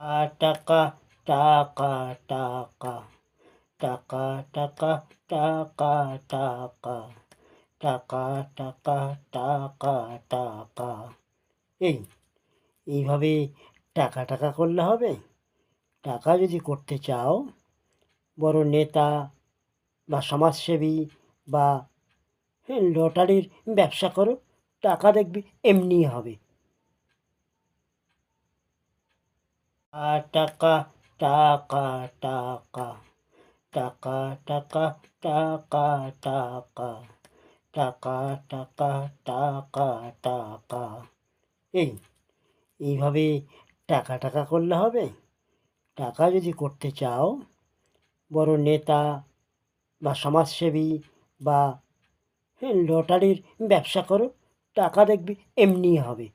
টাকা টাকা টাকা টাকা টাকা টাকা টাকা টাকা টাকা টাকা টাকা এই এইভাবে টাকা টাকা করলে হবে? টাকা যদি করতে চাও বড় নেতা বা সমাজসেবী বা লটারির ব্যবসা করো, টাকা দেখবি এমনিই হবে। টাকা টাকা টাকা টাকা টাকা টাকা টাকা টাকা টাকা টাকা টাকা এইভাবে টাকা টাকা করলে হবে? টাকা যদি করতে চাও বড় নেতা বা সমাজসেবী বা লটারির ব্যবসা করো, টাকা দেখবি এমনিই হবে।